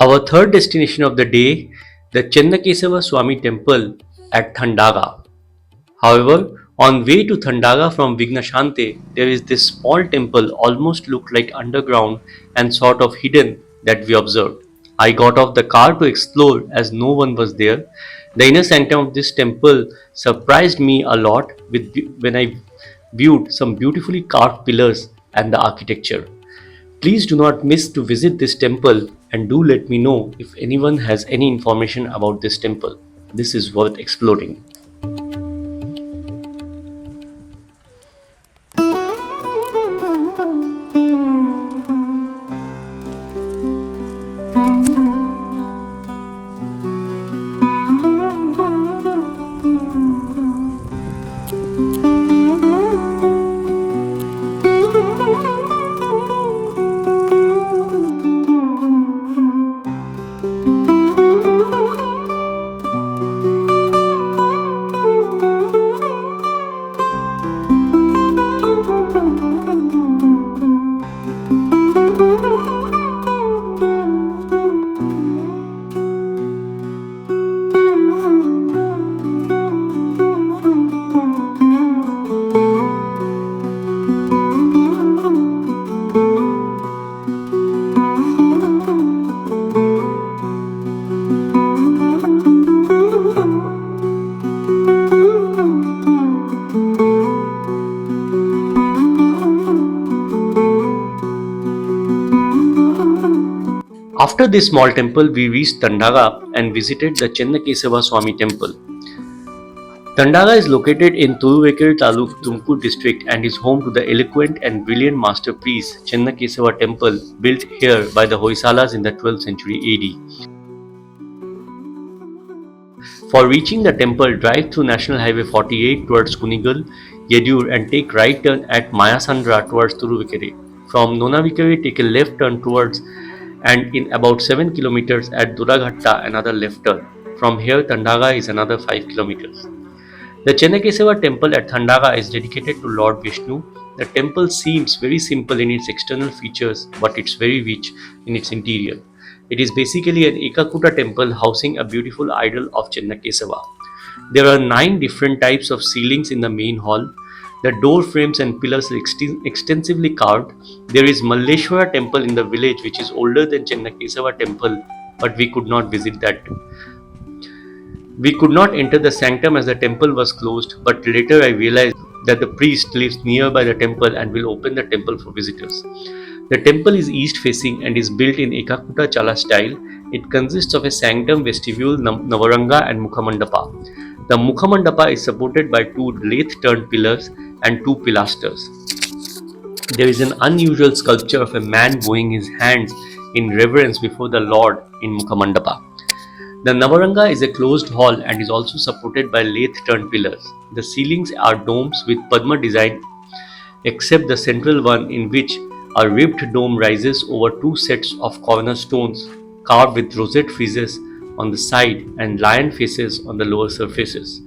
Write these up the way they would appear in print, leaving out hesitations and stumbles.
Our third destination of the day, the Chennakesava Swamy temple at Thandaga. However, on way to Thandaga from Vignashante, there is this small temple almost looked like underground and sort of hidden that we observed. I got off the car to explore as no one was there. The inner sanctum of this temple surprised me a lot when I viewed some beautifully carved pillars and the architecture. Please do not miss to visit this temple and do let me know if anyone has any information about this temple. This is worth exploring. After this small temple, we reached Thandaga and visited the Chennakesava Swamy temple. Thandaga is located in Thuruvekere Taluk, Tumkur district and is home to the eloquent and brilliant master priest Chennakesava temple built here by the Hoysalas in the 12th century AD. For reaching the temple, drive through National Highway 48 towards Kunigal, Yedur and take right turn at Mayasandra towards Thuruvekere. From Nonavikere, take a left turn towards and in about 7 kilometers at Duraghatta another left turn. From here, Thandaga is another 5 kilometers. The Chennakesava temple at Thandaga is dedicated to Lord Vishnu. The temple seems very simple in its external features, but it's very rich in its interior. It is basically an Ekakuta temple housing a beautiful idol of Chennakesava. There are 9 different types of ceilings in the main hall. The door frames and pillars are extensively carved. There is Malleshwara temple in the village which is older than Chennakesava temple, but we could not visit that. We could not enter the sanctum as the temple was closed, but later I realized that the priest lives nearby the temple and will open the temple for visitors. The temple is east facing and is built in Ekakuta Chala style. It consists of a sanctum, vestibule, Navaranga and Mukhamandapa. The Mukhamandapa is supported by 2 lathe turned pillars and 2 pilasters. There is an unusual sculpture of a man bowing his hands in reverence before the Lord in Mukhamandapa. The Navaranga is a closed hall and is also supported by lathe turned pillars. The ceilings are domes with Padma design except the central one in which a ribbed dome rises over 2 sets of cornerstones carved with rosette friezes on the side and lion faces on the lower surfaces.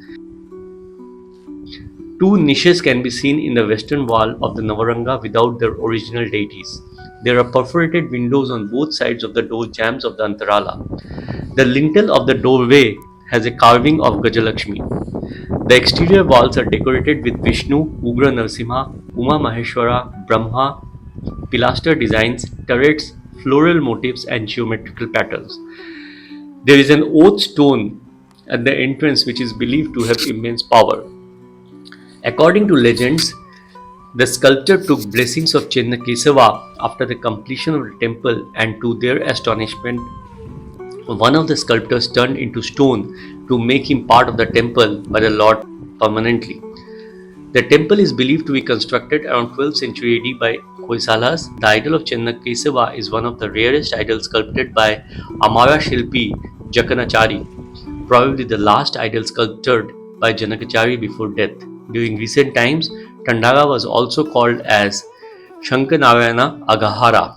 2 niches can be seen in the western wall of the Navaranga without their original deities. There are perforated windows on both sides of the door jambs of the Antarala. The lintel of the doorway has a carving of Gajalakshmi. The exterior walls are decorated with Vishnu, Ugra Narsimha, Uma Maheshwara, Brahma, pilaster designs, turrets, floral motifs and geometrical patterns. There is an oath stone at the entrance which is believed to have immense power. According to legends, the sculptor took blessings of Chennakesava after the completion of the temple, and to their astonishment, one of the sculptors turned into stone to make him part of the temple by the Lord permanently. The temple is believed to be constructed around 12th century AD by Hoysalas. The idol of Chennakesava is one of the rarest idols sculpted by Amara Shilpi Jakanachari, probably the last idol sculptured by Janakachari before death. During recent times, Thandaga was also called as Shankanarayana Agahara.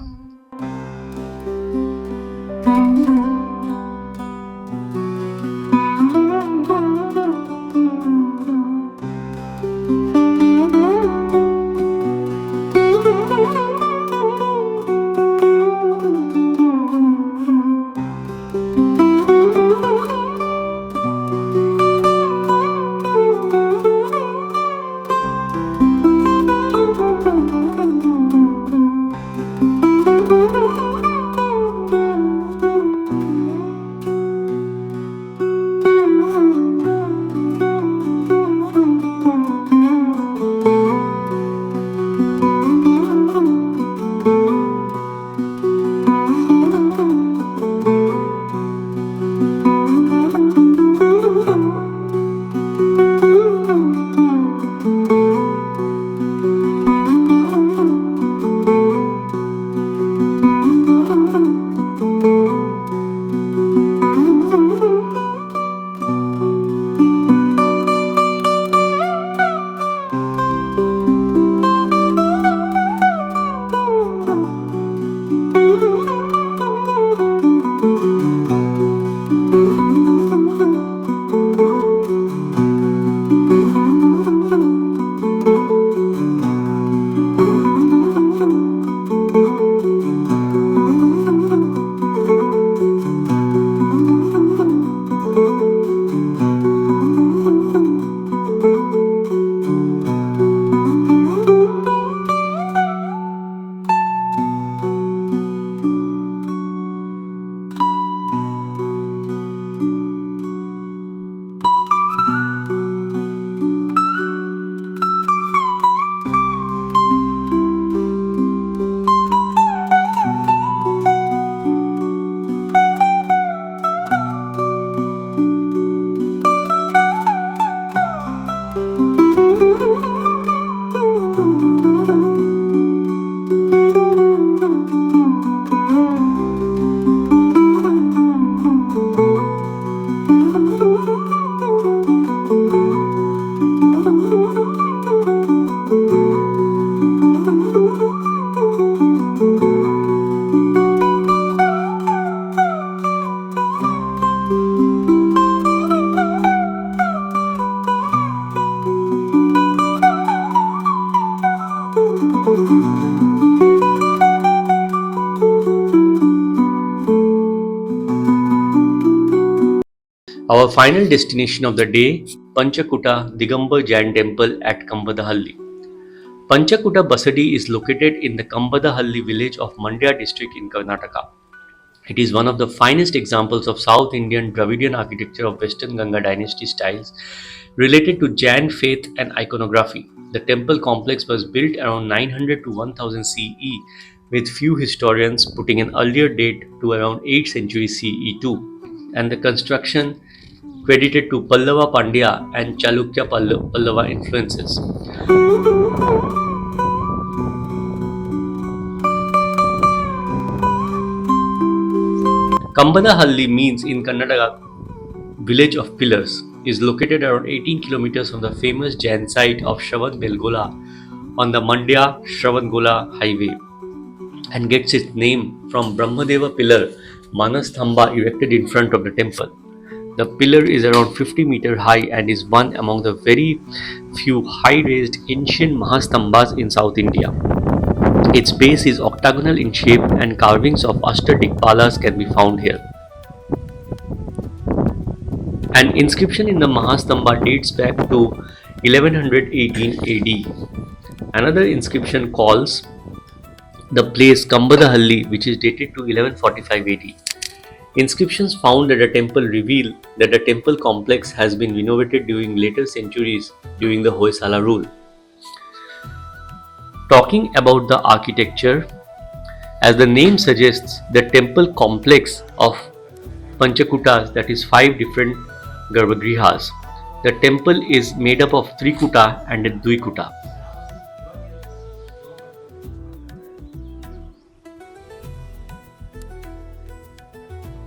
Our final destination of the day, Panchakuta Digambar Jain Temple at Kambadalhalli. Panchakuta Basadi is located in the Kambadalhalli village of Mandya district in Karnataka. It is one of the finest examples of South Indian Dravidian architecture of Western Ganga dynasty styles related to Jain faith and iconography. The temple complex was built around 900 to 1000 CE, with few historians putting an earlier date to around 8th century CE too, and the construction credited to Pallava Pandya and Chalukya Pallava influences. Kambadalhalli means in Kannada village of pillars is located around 18 kilometers from the famous Jain site of Shravan-Belgola on the Mandya-Shravangola highway and gets its name from Brahmadeva pillar Manastamba erected in front of the temple. The pillar is around 50 meters high and is one among the very few high-raised ancient Mahastambas in South India. Its base is octagonal in shape and carvings of Ashtadikpalas can be found here. An inscription in the Mahastamba dates back to 1118 AD. Another inscription calls the place Kambadalhalli, which is dated to 1145 AD. Inscriptions found at the temple reveal that the temple complex has been renovated during later centuries during the Hoysala rule. Talking about the architecture, as the name suggests, the temple complex of Panchakutas, that is 5 different Garbhagrihas. The temple is made up of 3 kuta and a Dvikuta.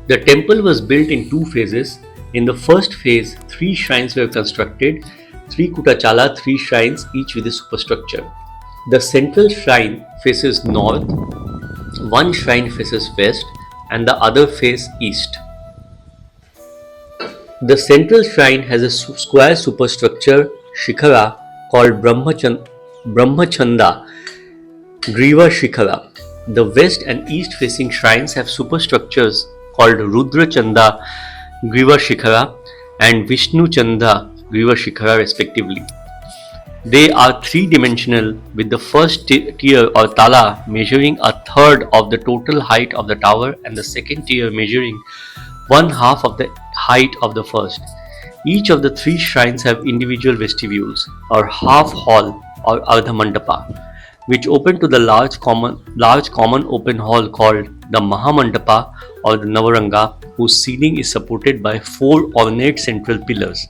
The temple was built in 2 phases. In the first phase, 3 shrines were constructed, 3 Kutachala, 3 shrines each with a superstructure. The central shrine faces north, 1 shrine faces west, and the other face east. The central shrine has a square superstructure Shikhara called Brahmachanda Griva Shikhara. The west and east facing shrines have superstructures called Rudra Chanda Griva Shikhara and Vishnu Chanda Griva Shikhara respectively. They are 3-dimensional, with the first tier or tala measuring a third of the total height of the tower and the second tier measuring 1/2 of the height of the first. Each of the 3 shrines have individual vestibules or half hall or ardhamandapa, which open to the large common open hall called the Mahamandapa or the Navaranga, whose ceiling is supported by 4 ornate central pillars.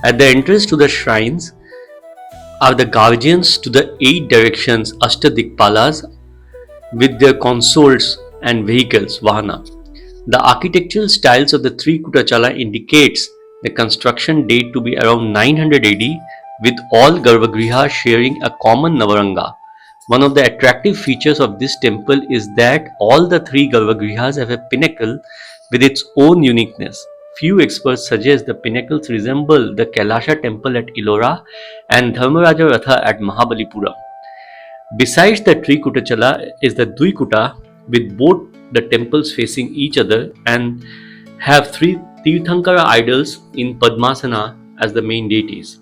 At the entrance to the shrines are the guardians to the 8 directions Ashtadikpalas with their consoles and vehicles Vahana. The architectural styles of the 3 Kutachala indicates the construction date to be around 900 AD, with all Garbhagrihas sharing a common Navaranga. One of the attractive features of this temple is that all the 3 Garbhagrihas have a pinnacle with its own uniqueness. Few experts suggest the pinnacles resemble the Kailasha temple at Ellora and Dharmaraja Ratha at Mahabalipuram. Besides the Trikutachala is the Dvikuta, with both the temples facing each other and have 3 Tirthankara idols in Padmasana as the main deities.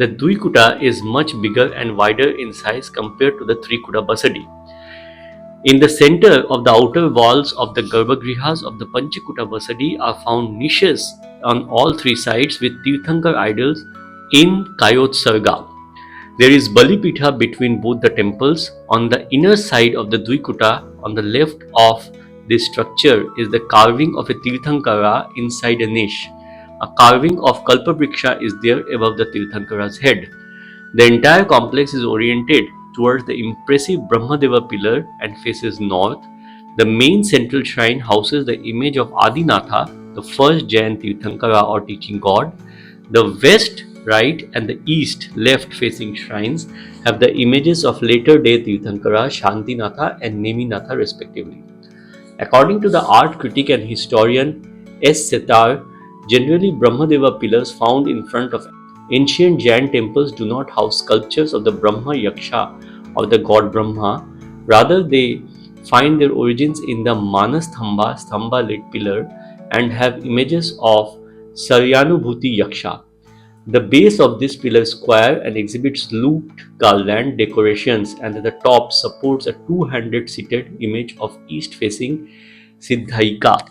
The Dvikuta is much bigger and wider in size compared to the Trikuta Basadi. In the center of the outer walls of the Garbhagrihas of the Panchakuta Basadi are found niches on all 3 sides with Tirthankar idols in Kayotsarga. There is Balipitha between both the temples. On the inner side of the Dvikuta, on the left of this structure, is the carving of a Tirthankara inside a niche. A carving of Kalpabriksha is there above the Tirthankara's head. The entire complex is oriented towards the impressive Brahmadeva pillar and faces north. The main central shrine houses the image of Adinatha, the first Jain Tirthankara or teaching god. The west, right, and the east, left facing shrines have the images of later day Tirthankara, Shantinatha and Neminatha respectively. According to the art critic and historian S. Setar, generally Brahmadeva pillars found in front of ancient Jain temples do not house sculptures of the Brahma Yaksha or the god Brahma, Rather, they find their origins in the Manastambha Stambha lit pillar and have images of Saryanubhuti Yaksha. The base of this pillar is square and exhibits looped garland decorations, and at the top supports a two-handed seated image of east-facing Siddhaika.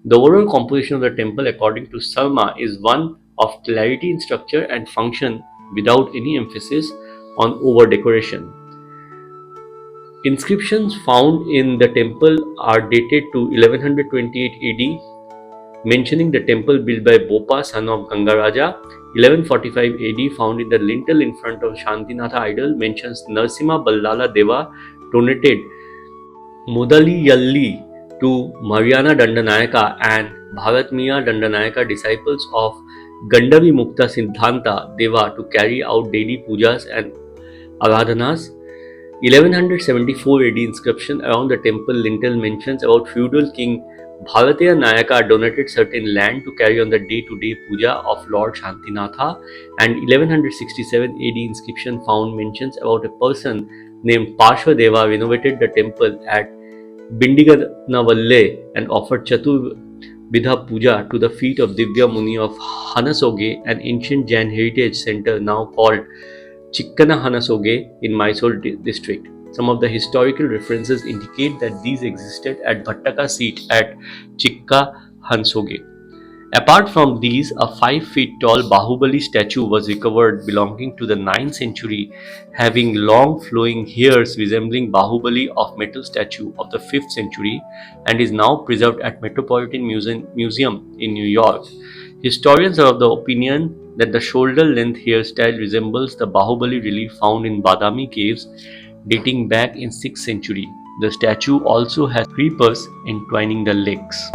The overall composition of the temple, according to Sarma, is one of clarity in structure and function without any emphasis on over decoration. Inscriptions found in the temple are dated to 1128 AD, mentioning the temple built by Bopa, son of Gangaraja. 1145 AD, found in the lintel in front of Shantinatha idol, mentions Narsima Ballala Deva donated Mudaliyalli to Mariana Dandanayaka and Bharatmiya Dandanayaka, disciples of Gandavi Mukta Siddhanta Deva, to carry out daily pujas and aradhanas. 1174 AD inscription around the temple lintel mentions about feudal king Bharatiya Nayaka donated certain land to carry on the day-to-day puja of Lord Shantinatha, and 1167 AD inscription found mentions about a person named Parshvadeva renovated the temple at Bindiganavalle and offered Chaturvidha puja to the feet of Divya Muni of Hanasoge, an ancient Jain heritage center now called Chikkana Hanasoge in Mysore district. Some of the historical references indicate that these existed at Bhattaka seat at Chikka Hansoge. Apart from these, a 5 feet tall Bahubali statue was recovered belonging to the 9th century, having long flowing hairs resembling Bahubali of metal statue of the 5th century, and is now preserved at Metropolitan Museum in New York. Historians are of the opinion that the shoulder length hairstyle resembles the Bahubali relief found in Badami caves dating back in 6th century. The statue also has creepers entwining the legs.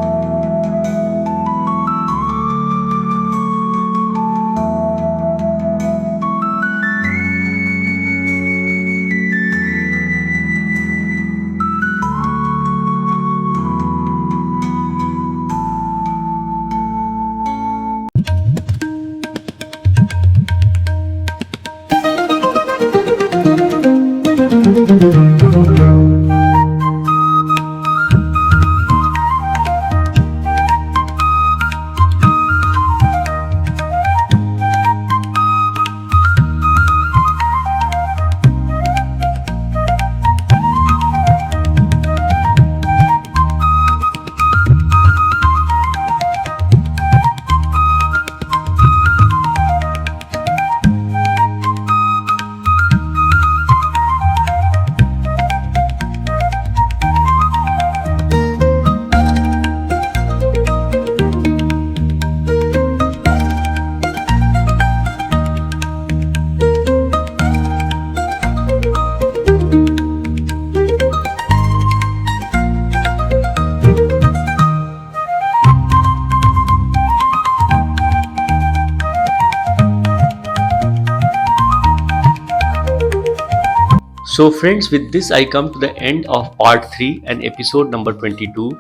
So, friends, with this I come to the end of part 3 and episode number 22.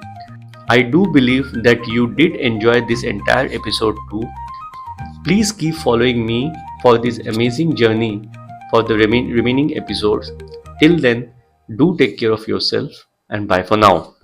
I do believe that you did enjoy this entire episode too. Please keep following me for this amazing journey for the remaining episodes. Till then, do take care of yourself and bye for now.